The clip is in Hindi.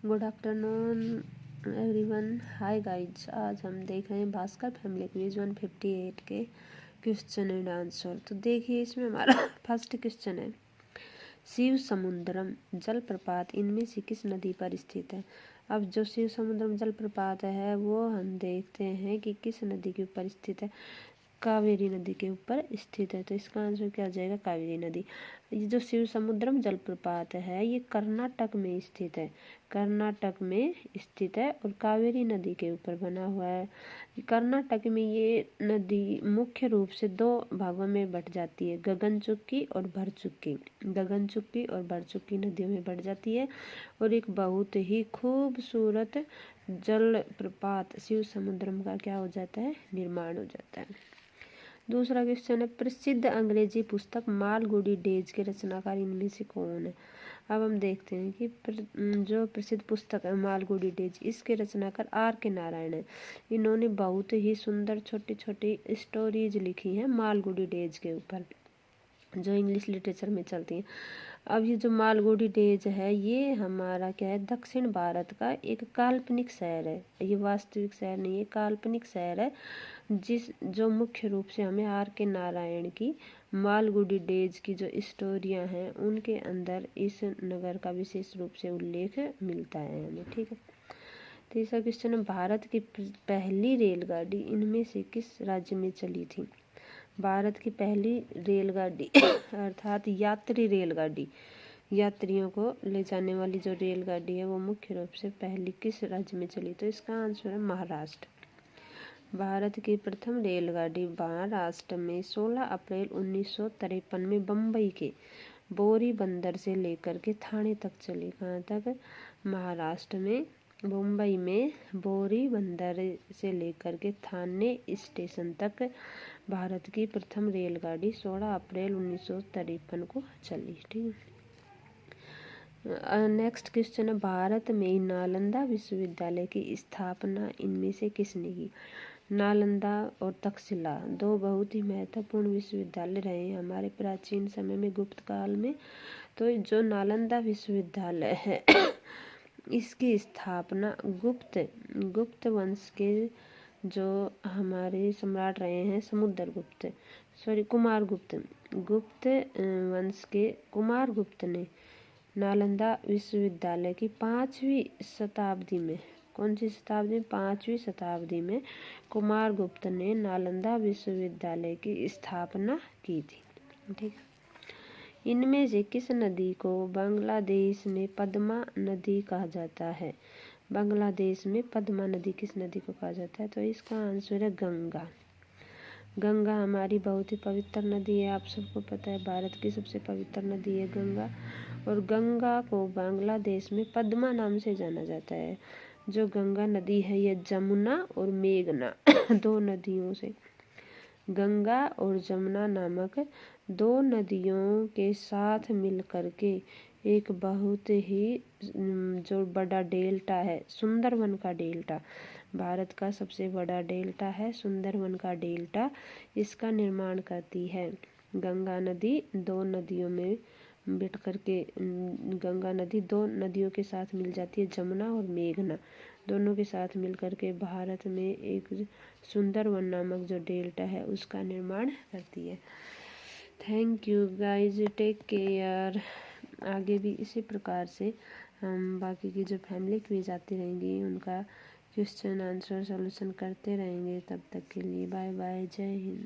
Good afternoon everyone. Hi guys, आज हम देख रहे हैं भास्कर फैमिली क्विज 158 के क्वेश्चन एंड आंसर। तो देखिए, इसमें हमारा फर्स्ट क्वेश्चन है, शिव समुद्रम जलप्रपात इनमें से किस नदी पर स्थित है। अब जो शिव समुद्रम जलप्रपात है वो हम देखते हैं कि किस नदी के ऊपर स्थित है। कावेरी नदी के ऊपर स्थित है। तो इसका आंसर क्या आ जाएगा, कावेरी नदी। ये जो शिव समुद्रम जलप्रपात है ये कर्नाटक में स्थित है, कर्नाटक में स्थित है और कावेरी नदी के ऊपर बना हुआ है। कर्नाटक में ये नदी मुख्य रूप से दो भागों में बट जाती है, गगनचुक्की और भरचुक्की। गगनचुक्की और भरचुक्की नदियों में बट जाती है और एक बहुत ही खूबसूरत जलप्रपात शिव समुद्रम का क्या हो जाता है, निर्माण हो जाता है। दूसरा क्वेश्चन है, प्रसिद्ध अंग्रेजी पुस्तक मालगुडी डेज के रचनाकार इनमें से कौन है। अब हम देखते हैं कि जो प्रसिद्ध पुस्तक है मालगुडी डेज, इसके रचनाकार R.K. नारायण है। इन्होंने बहुत ही सुंदर छोटी छोटी स्टोरीज लिखी हैं मालगुडी डेज के ऊपर, जो इंग्लिश लिटरेचर में चलती हैं। अब ये जो मालगुडी डेज है ये हमारा क्या है, दक्षिण भारत का एक काल्पनिक शहर है। ये वास्तविक शहर नहीं है, काल्पनिक शहर है, जो मुख्य रूप से हमें R.K. नारायण की मालगुडी डेज की जो स्टोरियां हैं उनके अंदर इस नगर का विशेष रूप से उल्लेख मिलता है हमें। ठीक है। तीसरा क्वेश्चन है, भारत की पहली रेलगाड़ी इनमें से किस राज्य में चली थी। भारत की पहली रेलगाड़ी अर्थात यात्री रेलगाड़ी, यात्रियों को ले जाने वाली जो रेलगाड़ी है वो मुख्य रूप से पहली किस राज्य में चली। तो इसका आंसर है महाराष्ट्र। भारत की प्रथम रेलगाड़ी महाराष्ट्र में 16 अप्रैल 1953 में बम्बई के बोरी बंदर से लेकर के थाने तक चली। कहाँ तक, महाराष्ट्र में मुंबई में बोरी बंदर से लेकर के थाने स्टेशन तक भारत की प्रथम रेलगाड़ी 16 अप्रैल 1953 को चली। ठीक है। नेक्स्ट क्वेश्चन है, भारत में नालंदा विश्वविद्यालय की स्थापना इनमें से किसने की। नालंदा और तक्षशिला दो बहुत ही महत्वपूर्ण विश्वविद्यालय रहे हैं हमारे प्राचीन समय में, गुप्त काल में। तो जो नालंदा विश्वविद्यालय है इसकी स्थापना गुप्त वंश के जो हमारे सम्राट रहे हैं कुमारगुप्त वंश के कुमारगुप्त ने नालंदा विश्वविद्यालय की 5वीं शताब्दी में, कौन सी शताब्दी में, 5वीं शताब्दी में कुमारगुप्त ने नालंदा विश्वविद्यालय की स्थापना की थी। ठीक। इनमें से किस नदी को बांग्लादेश में पद्मा नदी कहा जाता है। बांग्लादेश में पद्मा नदी किस नदी को कहा जाता है। तो इसका आंसर है गंगा। गंगा हमारी बहुत ही पवित्र नदी है, आप सबको पता है, भारत की सबसे पवित्र नदी है गंगा। और गंगा को बांग्लादेश में पद्मा नाम से जाना जाता है। जो गंगा नदी है ये जमुना और मेघना दो नदियों से, गंगा और जमुना नामक दो नदियों के साथ मिलकर के एक बहुत ही जो बड़ा डेल्टा है, सुंदरवन का डेल्टा, भारत का सबसे बड़ा डेल्टा है सुंदरवन का डेल्टा, इसका निर्माण करती है। गंगा नदी दो नदियों में बिट करके, गंगा नदी दो नदियों के साथ मिल जाती है, जमुना और मेघना दोनों के साथ मिलकर के भारत में एक सुंदरवन नामक जो डेल्टा है उसका निर्माण करती है। Thank you guys, take care. आगे भी इसी प्रकार से हम बाकी की जो फैमिली क्विज आती रहेंगी उनका क्वेश्चन आंसर सॉल्यूशन करते रहेंगे। तब तक के लिए बाय बाय, जय हिंद।